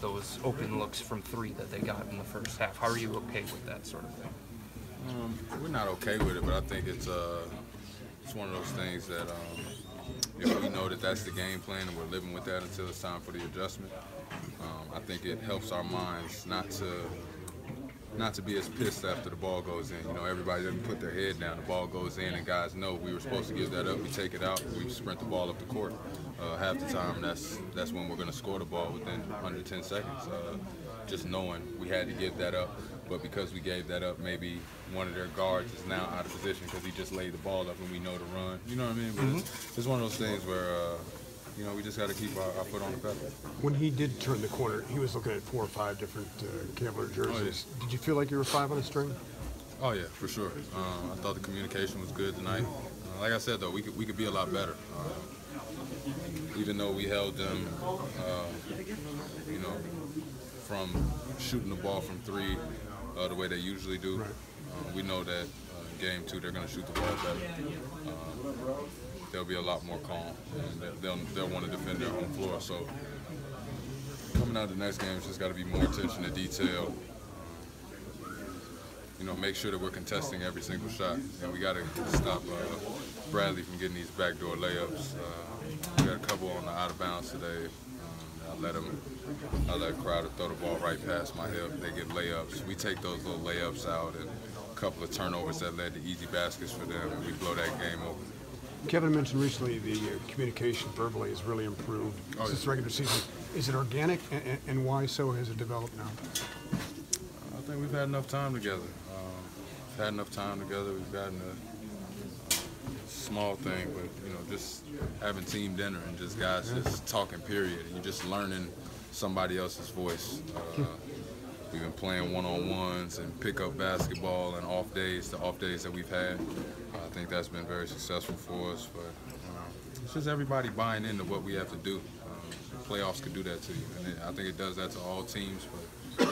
those open looks from three that they got in the first half. How are you okay with that sort of thing? We're not okay with it, but I think it's one of those things that if we know that that's the game plan and we're living with that until it's time for the adjustment, I think it helps our minds not to be as pissed after the ball goes in. You know, everybody doesn't put their head down. The ball goes in, and guys know we were supposed to give that up. We take it out. We sprint the ball up the court. Half the time, that's when we're going to score the ball within under 10 seconds. Just knowing we had to give that up, but because we gave that up, maybe one of their guards is now out of position because he just laid the ball up and we know to run. You know what I mean? But it's one of those things where you know, we just got to keep our foot on the pedal. When he did turn the corner, he was looking at 4 or 5 different Cavalier jerseys. Oh, yeah. Did you feel like you were 5 on a string? Oh yeah, for sure. I thought the communication was good tonight. Like I said though, we could be a lot better. Even though we held them, you know, from shooting the ball from 3 the way they usually do. Right. We know that in game 2 they're going to shoot the ball better. They'll be a lot more calm, and they'll want to defend their home floor. So coming out of the next game, it's just got to be more attention to detail. You know, make sure that we're contesting every single shot, and we got to stop Bradley from getting these backdoor layups. We got a couple on the out of bounds today. I let Crowder throw the ball right past my hip. They get layups. We take those little layups out, and a couple of turnovers that led to easy baskets for them, and we blow that game over. Kevin mentioned recently the communication verbally has really improved since the regular season. Is it organic, and why so has it developed now? I think we've had enough time together. We've had enough time together. We've gotten a small thing, but you know, just having team dinner and just guys just talking, period, and you're just learning somebody else's voice. We've been playing one-on-ones and pick-up basketball and off days, the off days that we've had. I think that's been very successful for us, but it's just everybody buying into what we have to do. Playoffs could do that to you, and I think it does that to all teams, but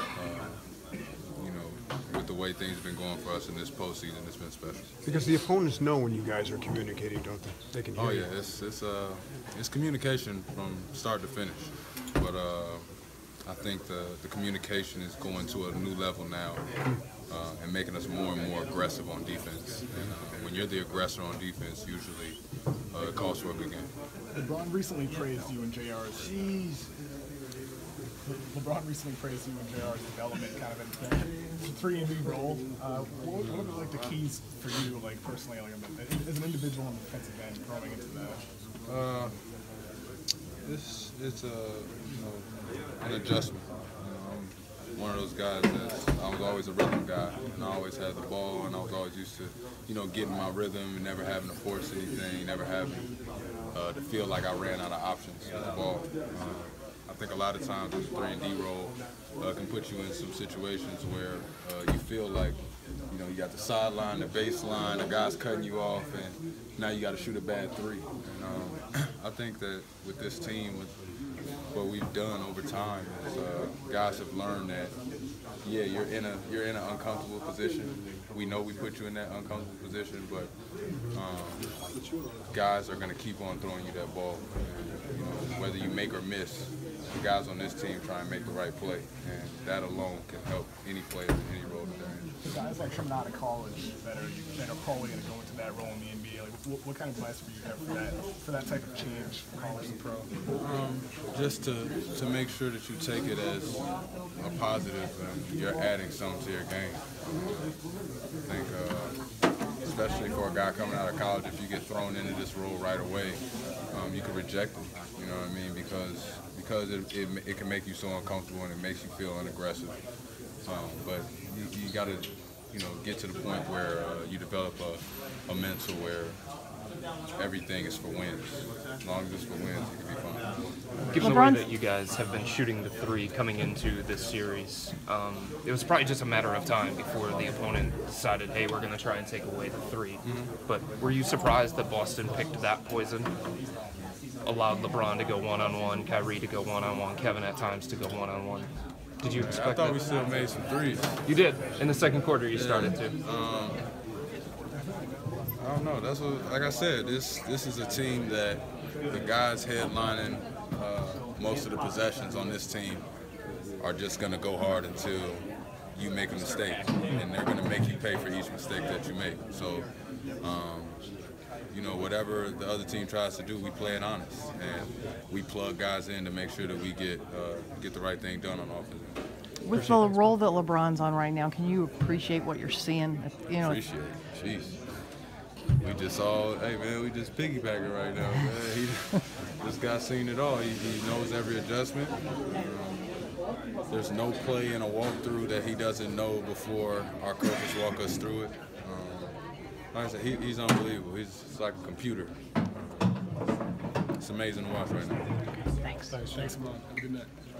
you know, with the way things have been going for us in this postseason, it's been special. Because the opponents know when you guys are communicating, don't they? They can hear you. Oh yeah, it's communication from start to finish, but I think the communication is going to a new level now and making us more and more aggressive on defense. And when you're the aggressor on defense, usually it calls for a good game. LeBron recently praised you and JR's. LeBron recently praised you and JR's development, kind of in 3-and-D role. What are like the keys for you, like personally, like as an individual on the defensive end, growing into that? It's you know, an adjustment. You know, I'm one of those guys that I was always a rhythm guy, and I always had the ball, and I was always used to, you know, getting my rhythm and never having to force anything, never having to feel like I ran out of options with the ball. I think a lot of times this 3-and-D role can put you in some situations where you feel like, you know, you got the sideline, the baseline, the guy's cutting you off, and now you got to shoot a bad 3. And I think that with this team, with what we've done over time, is guys have learned that, yeah, you're in an uncomfortable position. We know we put you in that uncomfortable position, but guys are going to keep on throwing you that ball. And, you know, whether you make or miss, the guys on this team try and make the right play, and that alone can help any player in any role that they're in. Guys like coming out of college that are probably going to go into that role in the NBA, like what kind of advice would you have for that type of change from college to pro? Just to make sure that you take it as a positive and you're adding something to your game. I think, especially for a guy coming out of college, if you get thrown into this role right away, you can reject it. You know what I mean? Because it can make you so uncomfortable and it makes you feel unaggressive. But you got to, you know, get to the point where you develop a mental where everything is for wins. As long as it's for wins, you can be fine. Given the way that you guys have been shooting the 3 coming into this series, it was probably just a matter of time before the opponent decided, hey, we're going to try and take away the 3. But were you surprised that Boston picked that poison? Allowed LeBron to go one-on-one, Kyrie to go one-on-one, Kevin at times to go one-on-one. Did you expect that? I thought we still made some threes. You did. In the second quarter, you started to. I don't know. That's what, like I said, this is a team that the guys headlining most of the possessions on this team are just going to go hard until you make a mistake, and they're going to make you pay for each mistake that you make. So, you know, whatever the other team tries to do, we play it honest, and we plug guys in to make sure that we get the right thing done on offense. With the role that LeBron's on right now, can you appreciate what you're seeing? You know, Appreciate it. Jeez. We just all, hey man, we just piggybacking right now, man. This guy seen it all. He knows every adjustment. There's no play in a walkthrough that he doesn't know before our coaches walk us through it. Like I said, he's unbelievable. He's like a computer. It's amazing to watch right now. thanks. Thanks, Iman. Have a good night.